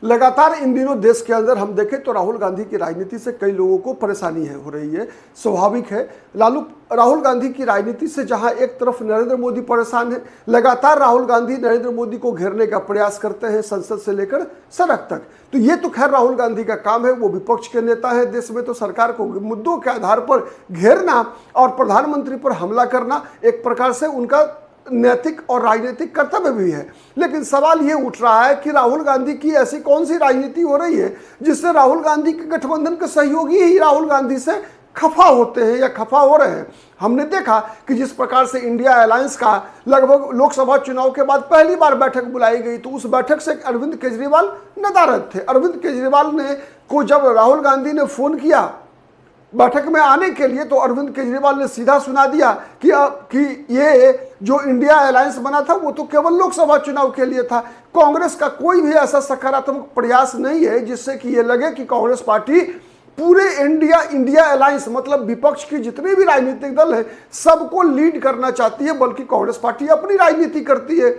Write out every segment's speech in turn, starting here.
लगातार इन दिनों देश के अंदर हम देखें तो राहुल गांधी की राजनीति से कई लोगों को परेशानी हो रही है, स्वाभाविक है। राहुल गांधी की राजनीति से जहां एक तरफ नरेंद्र मोदी परेशान है, लगातार राहुल गांधी नरेंद्र मोदी को घेरने का प्रयास करते हैं, संसद से लेकर सड़क तक। तो ये तो खैर राहुल गांधी का काम है, वो विपक्ष के नेता है देश में, तो सरकार को मुद्दों के आधार पर घेरना और प्रधानमंत्री पर हमला करना एक प्रकार से उनका नैतिक और राजनीतिक कर्तव्य भी है। लेकिन सवाल ये उठ रहा है कि राहुल गांधी की ऐसी कौन सी राजनीति हो रही है जिससे राहुल गांधी के गठबंधन के सहयोगी ही राहुल गांधी से खफा होते हैं या खफा हो रहे हैं। हमने देखा कि जिस प्रकार से इंडिया अलायंस का लगभग लोकसभा चुनाव के बाद पहली बार बैठक बुलाई गई, तो उस बैठक से अरविंद केजरीवाल नदारद थे। अरविंद केजरीवाल को जब राहुल गांधी ने फोन किया बैठक में आने के लिए, तो अरविंद केजरीवाल ने सीधा सुना दिया कि ये जो इंडिया अलायंस बना था वो तो केवल लोकसभा चुनाव के लिए था। कांग्रेस का कोई भी ऐसा सकारात्मक प्रयास नहीं है जिससे कि ये लगे कि कांग्रेस पार्टी पूरे इंडिया अलायंस मतलब विपक्ष की जितने भी राजनीतिक दल है सबको लीड करना चाहती है, बल्कि कांग्रेस पार्टी अपनी राजनीति करती है।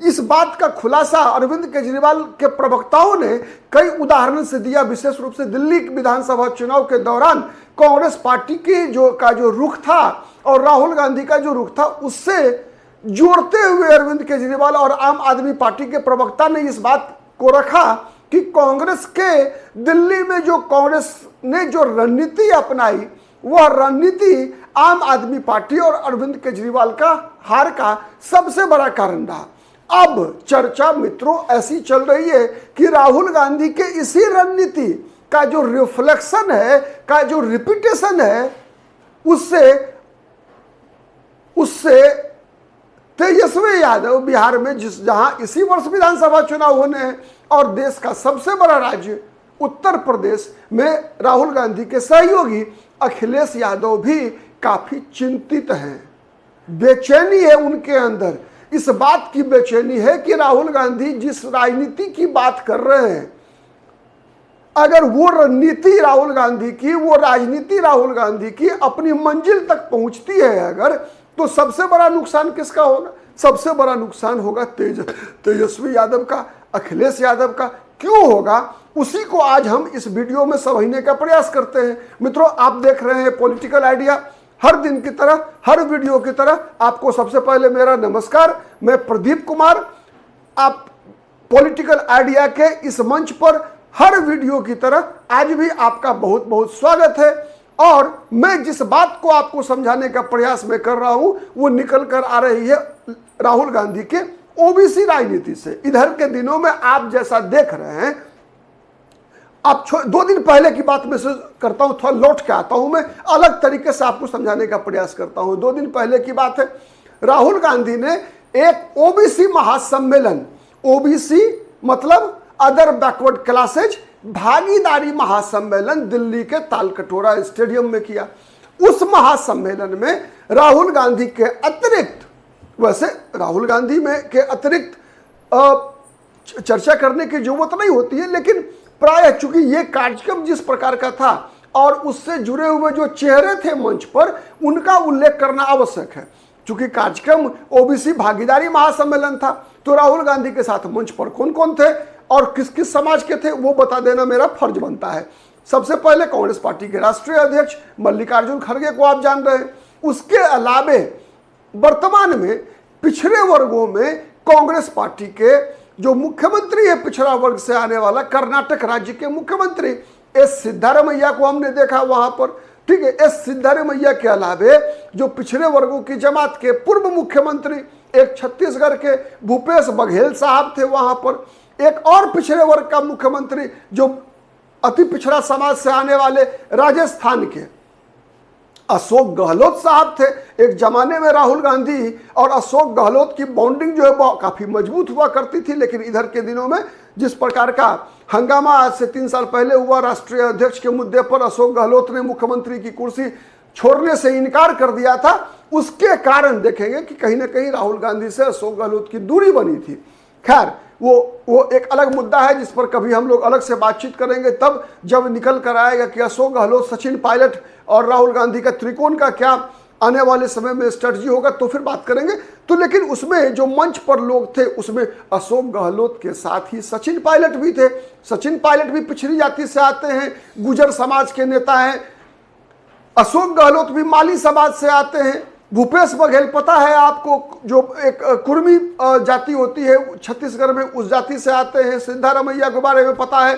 इस बात का खुलासा अरविंद केजरीवाल के प्रवक्ताओं ने कई उदाहरण से दिया, विशेष रूप से दिल्ली विधानसभा चुनाव के दौरान कांग्रेस पार्टी की जो रुख था और राहुल गांधी का जो रुख था उससे जोड़ते हुए अरविंद केजरीवाल और आम आदमी पार्टी के प्रवक्ता ने इस बात को रखा कि कांग्रेस के दिल्ली में जो कांग्रेस ने जो रणनीति अपनाई वह रणनीति आम आदमी पार्टी और अरविंद केजरीवाल का हार का सबसे बड़ा कारण रहा। अब चर्चा मित्रों ऐसी चल रही है कि राहुल गांधी के इसी रणनीति का जो रिफ्लेक्शन है, का जो रिपीटेशन है, उससे तेजस्वी यादव बिहार में जहां इसी वर्ष विधानसभा चुनाव होने हैं और देश का सबसे बड़ा राज्य उत्तर प्रदेश में राहुल गांधी के सहयोगी अखिलेश यादव भी काफी चिंतित हैं। बेचैनी है उनके अंदर, इस बात की बेचैनी है कि राहुल गांधी जिस राजनीति की बात कर रहे हैं, अगर वो रणनीति राहुल गांधी की, वो राजनीति राहुल गांधी की अपनी मंजिल तक पहुंचती है अगर, तो सबसे बड़ा नुकसान किसका होगा? सबसे बड़ा नुकसान होगा तेजस्वी यादव का, अखिलेश यादव का। क्यों होगा उसी को आज हम इस वीडियो में समझने का प्रयास करते हैं। मित्रों, आप देख रहे हैं पॉलिटिकल आइडिया। हर दिन की तरह, हर वीडियो की तरह आपको सबसे पहले मेरा नमस्कार। मैं प्रदीप कुमार, आप पॉलिटिकल आइडिया के इस मंच पर हर वीडियो की तरह आज भी आपका बहुत बहुत स्वागत है। और मैं जिस बात को आपको समझाने का प्रयास में कर रहा हूं वो निकल कर आ रही है राहुल गांधी के ओबीसी राजनीति से। इधर के दिनों में आप जैसा देख रहे हैं, आप 2 दिन पहले की बात में से करता हूं, थोड़ा लौट के आता हूं, मैं अलग तरीके से आपको समझाने का प्रयास करता हूं। 2 दिन पहले की बात है, राहुल गांधी ने एक ओबीसी महासम्मेलन, ओबीसी मतलब अदर बैकवर्ड क्लासेज भागीदारी महासम्मेलन दिल्ली के तालकटोरा स्टेडियम में किया। उस महासम्मेलन में राहुल गांधी के अतिरिक्त, वैसे राहुल गांधी में के अतिरिक्त चर्चा करने की जरूरत नहीं होती है, लेकिन प्राय चूंकि ये कार्यक्रम जिस प्रकार का था और उससे जुड़े हुए जो चेहरे थे मंच पर उनका उल्लेख करना आवश्यक है। चूंकि कार्यक्रम ओबीसी भागीदारी महासम्मेलन था, तो राहुल गांधी के साथ मंच पर कौन कौन थे और किस किस समाज के थे वो बता देना मेरा फर्ज बनता है। सबसे पहले कांग्रेस पार्टी के राष्ट्रीय अध्यक्ष मल्लिकार्जुन खड़गे को आप जान रहे हैं। उसके अलावे वर्तमान में पिछड़े वर्गों में कांग्रेस पार्टी के जो मुख्यमंत्री है, पिछड़ा वर्ग से आने वाला कर्नाटक राज्य के मुख्यमंत्री एस सिद्धारमैया को हमने देखा वहां पर। ठीक है, एस सिद्धारमैया के अलावे जो पिछड़े वर्गों की जमात के पूर्व मुख्यमंत्री एक छत्तीसगढ़ के भूपेश बघेल साहब थे वहां पर। एक और पिछड़े वर्ग का मुख्यमंत्री जो अति पिछड़ा समाज से आने वाले राजस्थान के अशोक गहलोत साहब थे। एक जमाने में राहुल गांधी और अशोक गहलोत की बॉन्डिंग जो है वो काफी मजबूत हुआ करती थी, लेकिन इधर के दिनों में जिस प्रकार का हंगामा आज से 3 साल पहले हुआ राष्ट्रीय अध्यक्ष के मुद्दे पर, अशोक गहलोत ने मुख्यमंत्री की कुर्सी छोड़ने से इनकार कर दिया था, उसके कारण देखेंगे कि कहीं ना कहीं राहुल गांधी से अशोक गहलोत की दूरी बनी थी। खैर, वो एक अलग मुद्दा है जिस पर कभी हम लोग अलग से बातचीत करेंगे, तब जब निकल कर आएगा कि अशोक गहलोत, सचिन पायलट और राहुल गांधी का त्रिकोण का क्या आने वाले समय में स्ट्रेटजी होगा तो फिर बात करेंगे। तो लेकिन उसमें जो मंच पर लोग थे उसमें अशोक गहलोत के साथ ही सचिन पायलट भी थे। सचिन पायलट भी पिछड़ी जाति से आते हैं, गुजर समाज के नेता हैं। अशोक गहलोत भी माली समाज से आते हैं। भूपेश बघेल पता है आपको, जो एक कुर्मी जाति होती है छत्तीसगढ़ में, उस जाति से आते हैं। सिद्धारमैया के बारे में पता है।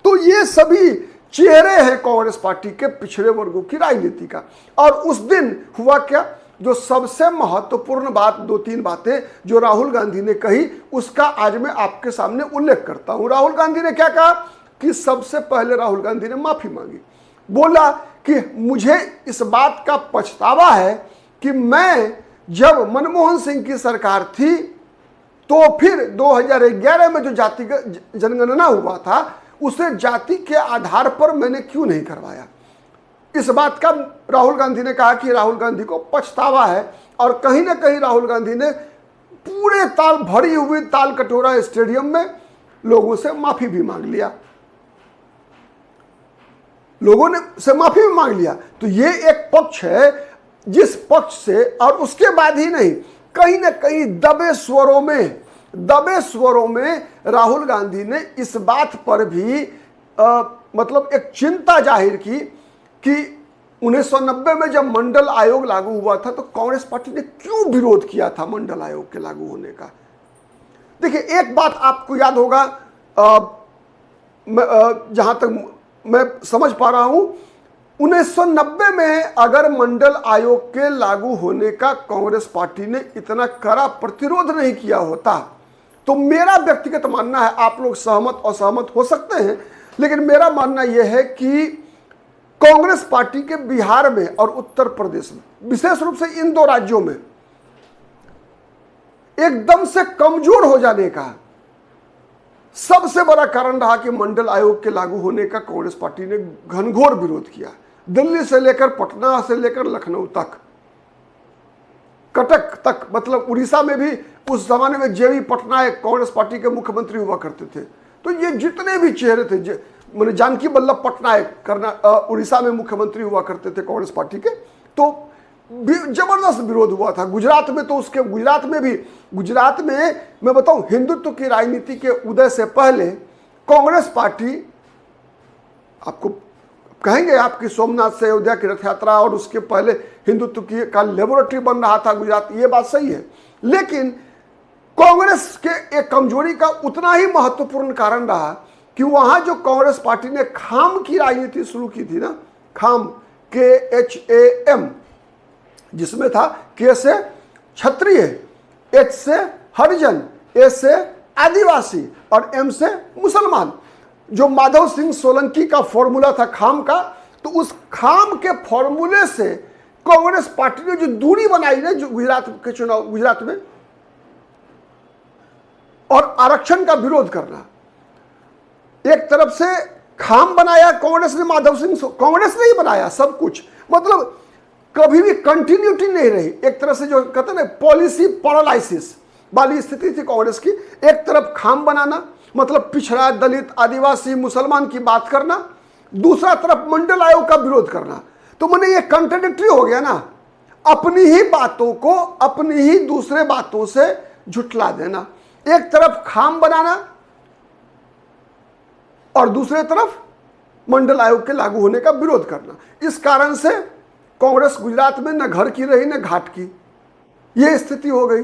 तो ये सभी चेहरे हैं कांग्रेस पार्टी के पिछड़े वर्गों की राजनीति का। और उस दिन हुआ क्या, जो सबसे महत्वपूर्ण बात, 2-3 बातें जो राहुल गांधी ने कही, उसका आज मैं आपके सामने उल्लेख करता हूं। राहुल गांधी ने क्या कहा कि सबसे पहले राहुल गांधी ने माफी मांगी। बोला कि मुझे इस बात का पछतावा है कि मैं जब मनमोहन सिंह की सरकार थी तो फिर 2011 में जो जातिगत जनगणना हुआ था उसे जाति के आधार पर मैंने क्यों नहीं करवाया। इस बात का राहुल गांधी ने कहा कि राहुल गांधी को पछतावा है। और कहीं ना कहीं राहुल गांधी ने पूरे ताल भरी हुई ताल कटोरा स्टेडियम में लोगों से माफी भी मांग लिया। लोगों ने से माफी भी मांग लिया। तो ये एक पक्ष है जिस पक्ष से, और उसके बाद ही नहीं, कहीं ना कहीं दबे स्वरों में राहुल गांधी ने इस बात पर भी मतलब एक चिंता जाहिर की कि 1990 में जब मंडल आयोग लागू हुआ था तो कांग्रेस पार्टी ने क्यों विरोध किया था मंडल आयोग के लागू होने का। देखिए, एक बात आपको याद होगा, जहां तक मैं समझ पा रहा हूं, 1990 में अगर मंडल आयोग के लागू होने का कांग्रेस पार्टी ने इतना कड़ा प्रतिरोध नहीं किया होता तो मेरा व्यक्तिगत मानना है, आप लोग सहमत असहमत हो सकते हैं, लेकिन मेरा मानना यह है कि कांग्रेस पार्टी के बिहार में और उत्तर प्रदेश में, विशेष रूप से इन 2 राज्यों में एकदम से कमजोर हो जाने का सबसे बड़ा कारण रहा कि मंडल आयोग के लागू होने का कांग्रेस पार्टी ने घनघोर विरोध किया। दिल्ली से लेकर पटना से लेकर लखनऊ तक, कटक तक, मतलब उड़ीसा में भी उस जमाने में जेवी पटनायक कांग्रेस पार्टी के मुख्यमंत्री हुआ करते थे। तो ये जितने भी चेहरे थे, मैंने जानकी वल्लभ पटनायक उड़ीसा में मुख्यमंत्री हुआ करते थे कांग्रेस पार्टी के, तो जबरदस्त विरोध हुआ था। गुजरात में तो उसके गुजरात में मैं बताऊं, हिंदुत्व की राजनीति के उदय से पहले कांग्रेस पार्टी, आपको कहेंगे आपकी सोमनाथ से अयोध्या की रथ यात्रा, और उसके पहले हिंदुत्व की का लेबोरेटरी बन रहा था गुजरात, ये बात सही है। लेकिन कांग्रेस के एक कमजोरी का उतना ही महत्वपूर्ण कारण रहा कि वहां जो कांग्रेस पार्टी ने खाम की राजनीति शुरू की थी ना, खाम, KHAM, जिसमें था K से क्षत्रिय, H से हरिजन, A से आदिवासी और M से मुसलमान, जो माधव सिंह सोलंकी का फॉर्मूला था खाम का। तो उस खाम के फॉर्मूले से कांग्रेस पार्टी ने जो दूरी बनाई ना, जो गुजरात में, और आरक्षण का विरोध करना, एक तरफ से खाम बनाया कांग्रेस ने, माधव सिंह, कांग्रेस ने ही बनाया सब कुछ, मतलब कभी भी कंटिन्यूटी नहीं रही। एक तरह से जो कहते हैं ना, पॉलिसी पैरालिसिस वाली स्थिति थी कांग्रेस की। एक तरफ खाम बनाना, मतलब पिछड़ा, दलित, आदिवासी, मुसलमान की बात करना, दूसरा तरफ मंडल आयोग का विरोध करना। तो मैंने ये कंट्राडिक्टरी हो गया ना, अपनी ही बातों को अपनी ही दूसरे बातों से झुठला देना। एक तरफ खाम बनाना और दूसरे तरफ मंडल आयोग के लागू होने का विरोध करना। इस कारण से कांग्रेस गुजरात में न घर की रही न घाट की, यह स्थिति हो गई।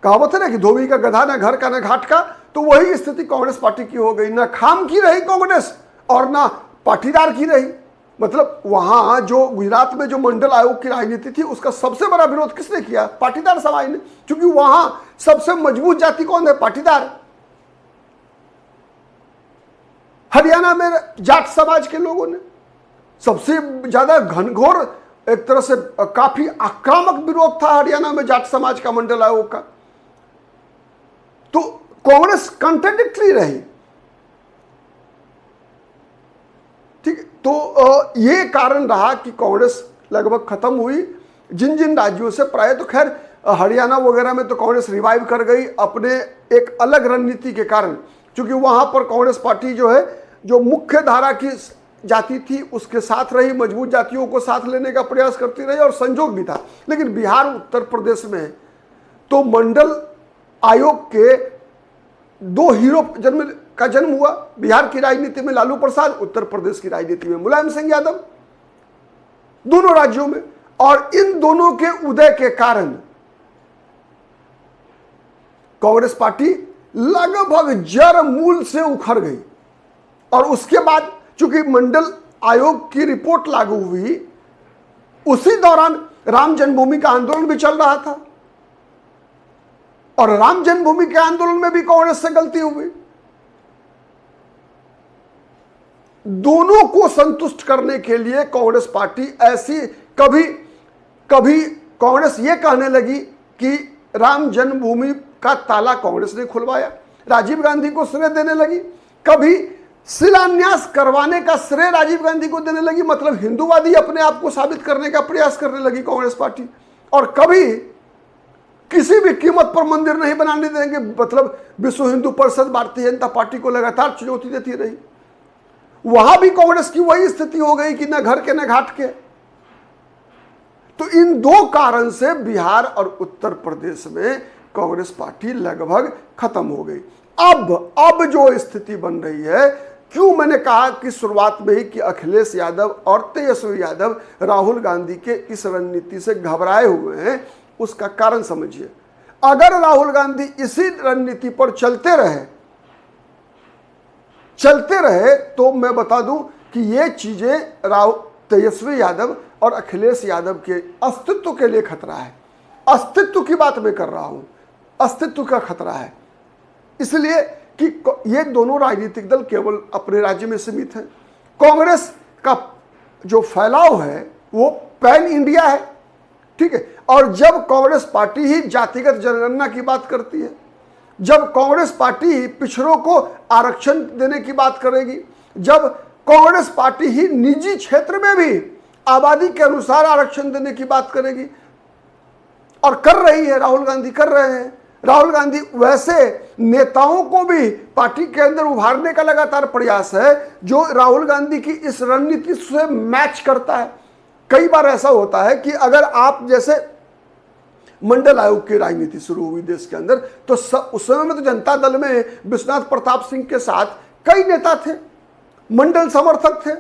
कहावत है ना कि धोबी का गधा, न घर का न घाट का, तो वही स्थिति कांग्रेस पार्टी की हो गई। न खाम की रही कांग्रेस और न पाटीदार की रही। मतलब वहां जो गुजरात में जो मंडल आयोग की राजनीति थी उसका सबसे बड़ा विरोध किसने किया? पाटीदार समाज ने, क्योंकि वहां सबसे मजबूत जाति कौन है? पाटीदार। हरियाणा में जाट समाज के लोगों ने सबसे ज्यादा घनघोर, एक तरह से काफी आक्रामक विरोध था हरियाणा में जाट समाज का मंडल आयोग का। तो कांग्रेस कंट्राडिक्टरी रही, ठीक। तो ये कारण रहा कि कांग्रेस लगभग खत्म हुई। जिन जिन राज्यों से, प्राय तो खैर हरियाणा वगैरह में तो कांग्रेस रिवाइव कर गई अपने एक अलग रणनीति के कारण, क्योंकि वहां पर कांग्रेस पार्टी जो है, जो मुख्य धारा की जाति थी उसके साथ रही, मजबूत जातियों को साथ लेने का प्रयास करती रही और संजोग भी था। लेकिन बिहार उत्तर प्रदेश में तो मंडल आयोग के दो हीरो का जन्म हुआ। बिहार की राजनीति में लालू प्रसाद, उत्तर प्रदेश की राजनीति में मुलायम सिंह यादव, दोनों राज्यों में। और इन दोनों के उदय के कारण कांग्रेस पार्टी लगभग जड़ मूल से उखड़ गई। और उसके बाद चूंकि मंडल आयोग की रिपोर्ट लागू हुई, उसी दौरान राम जन्मभूमि का आंदोलन भी चल रहा था और राम जन्मभूमि के आंदोलन में भी कांग्रेस से गलती हुई। दोनों को संतुष्ट करने के लिए कांग्रेस पार्टी ऐसी कभी कभी कांग्रेस यह कहने लगी कि राम जन्मभूमि का ताला कांग्रेस ने खुलवाया, राजीव गांधी को श्रेय देने लगी। कभी शिलान्यास करवाने का श्रेय राजीव गांधी को देने लगी, मतलब हिंदूवादी अपने आप को साबित करने का प्रयास करने लगी कांग्रेस पार्टी। और कभी किसी भी कीमत पर मंदिर नहीं बनाने देंगे, मतलब विश्व हिंदू परिषद भारतीय जनता पार्टी को लगातार चुनौती देती रही। वहां भी कांग्रेस की वही स्थिति हो गई कि न घर के न घाट के। तो इन दो कारण से बिहार और उत्तर प्रदेश में कांग्रेस पार्टी लगभग खत्म हो गई। अब जो स्थिति बन रही है, क्यों मैंने कहा कि शुरुआत में ही कि अखिलेश यादव और तेजस्वी यादव राहुल गांधी के इस रणनीति से घबराए हुए हैं, उसका कारण समझिए। अगर राहुल गांधी इसी रणनीति पर चलते रहे तो मैं बता दूं कि ये चीजें तेजस्वी यादव और अखिलेश यादव के अस्तित्व के लिए खतरा है। अस्तित्व की बात मैं कर रहा हूं, अस्तित्व का खतरा है। इसलिए कि ये दोनों राजनीतिक दल केवल अपने राज्य में सीमित हैं। कांग्रेस का जो फैलाव है वो पैन इंडिया है, ठीक है। और जब कांग्रेस पार्टी ही जातिगत जनगणना की बात करती है, जब कांग्रेस पार्टी ही पिछड़ों को आरक्षण देने की बात करेगी, जब कांग्रेस पार्टी ही निजी क्षेत्र में भी आबादी के अनुसार आरक्षण देने की बात करेगी, और कर रही है, राहुल गांधी कर रहे हैं। राहुल गांधी वैसे नेताओं को भी पार्टी के अंदर उभारने का लगातार प्रयास है जो राहुल गांधी की इस रणनीति से मैच करता है। कई बार ऐसा होता है कि अगर आप जैसे मंडल आयोग की राजनीति शुरू हुई देश के अंदर, तो उस समय में तो जनता दल में विश्वनाथ प्रताप सिंह के साथ कई नेता थे, मंडल समर्थक थे,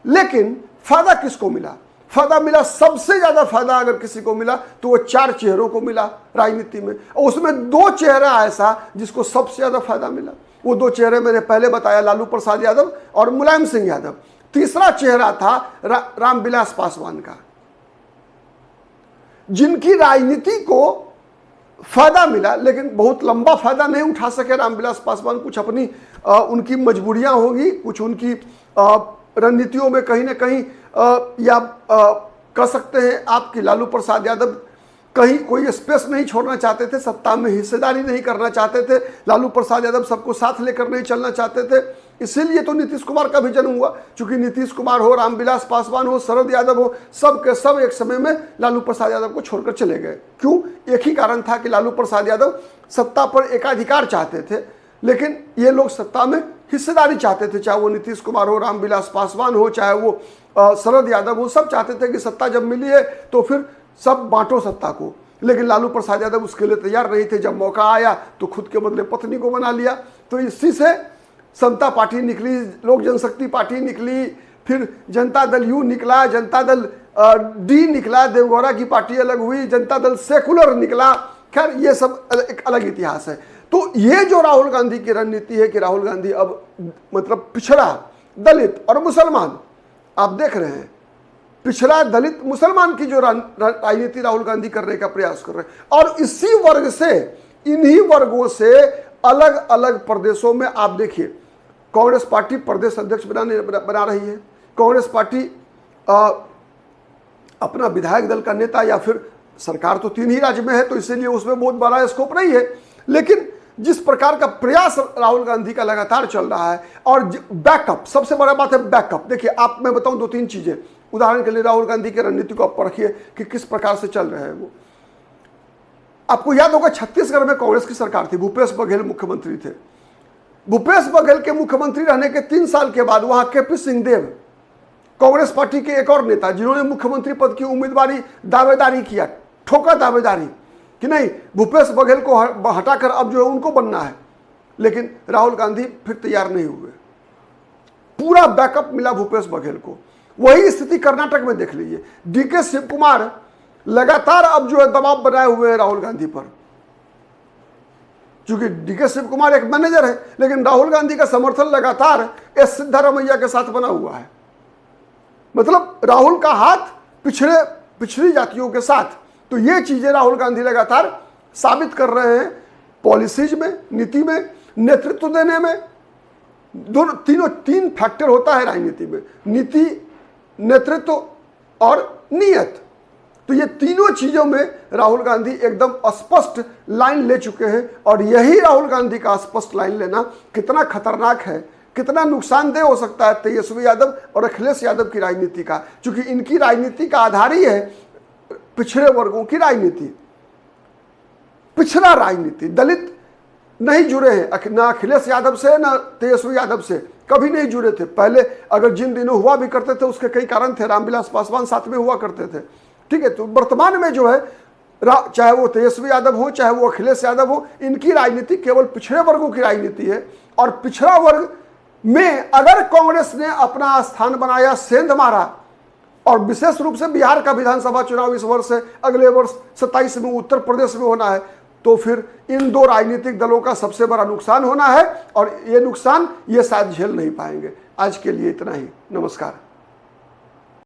लेकिन फायदा किसको मिला? फायदा मिला, सबसे ज्यादा फायदा अगर किसी को मिला तो वो 4 चेहरों को मिला राजनीति में, और उसमें 2 चेहरा ऐसा जिसको सबसे ज्यादा फायदा मिला। वो 2 चेहरे मैंने पहले बताया, लालू प्रसाद यादव और मुलायम सिंह यादव। तीसरा चेहरा था रामविलास पासवान का, जिनकी राजनीति को फायदा मिला, लेकिन बहुत लंबा फायदा नहीं उठा सके रामविलास पासवान। कुछ अपनी उनकी मजबूरियां होगी, कुछ उनकी रणनीतियों में कहीं ना कहीं या कह सकते हैं आपकी लालू प्रसाद यादव कहीं कोई स्पेस नहीं छोड़ना चाहते थे, सत्ता में हिस्सेदारी नहीं करना चाहते थे। लालू प्रसाद यादव सबको साथ लेकर नहीं चलना चाहते थे, इसीलिए तो नीतीश कुमार का भी जन्म हुआ। चूंकि नीतीश कुमार हो, रामविलास पासवान हो, शरद यादव हो, सब के सब एक समय में लालू प्रसाद यादव को छोड़कर चले गए। क्यों? एक ही कारण था कि लालू प्रसाद यादव सत्ता पर एकाधिकार चाहते थे, लेकिन ये लोग सत्ता में हिस्सेदारी चाहते थे। चाहे वो नीतीश कुमार हो, रामविलास पासवान हो, चाहे वो शरद यादव हो, सब चाहते थे कि सत्ता जब मिली है तो फिर सब बांटो सत्ता को। लेकिन लालू प्रसाद यादव उसके लिए तैयार नहीं थे। जब मौका आया तो खुद के बदले पत्नी को बना लिया। तो इसी से समता पार्टी निकली, लोक जनशक्ति पार्टी निकली, फिर जनता दल यू निकला, जनता दल डी निकला, देवगौड़ा की पार्टी अलग हुई, जनता दल सेकुलर निकला। खैर ये सब एक अलग इतिहास है। तो ये जो राहुल गांधी की रणनीति है कि राहुल गांधी अब मतलब पिछड़ा, दलित और मुसलमान, आप देख रहे हैं पिछड़ा, दलित, मुसलमान की जो राजनीति राहुल गांधी करने का प्रयास कर रहे हैं। और इसी वर्ग से, इन्हीं वर्गों से अलग अलग प्रदेशों में आप देखिए कांग्रेस पार्टी प्रदेश अध्यक्ष बना रही है। कांग्रेस पार्टी अपना विधायक दल का नेता, या फिर सरकार तो 3 ही राज्य में है तो इसीलिए उसमें बहुत बड़ा स्कोप नहीं है, लेकिन जिस प्रकार का प्रयास राहुल गांधी का लगातार चल रहा है, और बैकअप, सबसे बड़ा बात है बैकअप। देखिए आप, मैं बताऊं 2-3 चीजें। उदाहरण के लिए राहुल गांधी की रणनीति को आप परखिए कि किस प्रकार से चल रहे हैं वो। आपको याद होगा छत्तीसगढ़ में कांग्रेस की सरकार थी, भूपेश बघेल मुख्यमंत्री थे। भूपेश बघेल के मुख्यमंत्री रहने के 3 साल के बाद वहां केपी सिंहदेव, कांग्रेस पार्टी के एक और नेता जिन्होंने मुख्यमंत्री पद की उम्मीदवारी दावेदारी किया, ठोका दावेदारी कि नहीं भूपेश बघेल को हटाकर अब जो है उनको बनना है, लेकिन राहुल गांधी फिर तैयार नहीं हुए। पूरा बैकअप मिला भूपेश बघेल को। वही स्थिति कर्नाटक में देख लीजिए। डीके शिव कुमार लगातार अब जो है दबाव बनाए हुए हैं राहुल गांधी पर, क्योंकि डीके शिव कुमार एक मैनेजर है, लेकिन राहुल गांधी का समर्थन लगातार एस सिद्धारमैया के साथ बना हुआ है। मतलब राहुल का हाथ पिछड़ी जातियों के साथ। तो ये चीजें राहुल गांधी लगातार साबित कर रहे हैं, पॉलिसीज में, नीति में, नेतृत्व देने में। तीन फैक्टर होता है राजनीति में, नीति, नेतृत्व और नियत। तो ये तीनों चीजों में राहुल गांधी एकदम स्पष्ट लाइन ले चुके हैं, और यही राहुल गांधी का स्पष्ट लाइन लेना कितना खतरनाक है, कितना नुकसानदेह हो सकता है तेजस्वी यादव और अखिलेश यादव की राजनीति का, क्योंकि इनकी राजनीति का आधार ही है पिछड़े वर्गों की राजनीति, पिछड़ा राजनीति। दलित नहीं जुड़े हैं ना अखिलेश यादव से ना तेजस्वी यादव से, कभी नहीं जुड़े थे। पहले अगर जिन दिनों हुआ भी करते थे उसके कई कारण थे, रामविलास पासवान साथ में हुआ करते थे, ठीक है। तो वर्तमान में जो है चाहे वो तेजस्वी यादव हो चाहे वो अखिलेश यादव हो, इनकी राजनीति केवल पिछड़े वर्गों की राजनीति है। और पिछड़ा वर्ग में अगर कांग्रेस ने अपना स्थान बनाया, सेंध मारा, और विशेष रूप से बिहार का विधानसभा चुनाव इस वर्ष से अगले वर्ष 27 में उत्तर प्रदेश में होना है, तो फिर इन दो राजनीतिक दलों का सबसे बड़ा नुकसान होना है, और ये नुकसान ये शायद झेल नहीं पाएंगे। आज के लिए इतना ही। नमस्कार।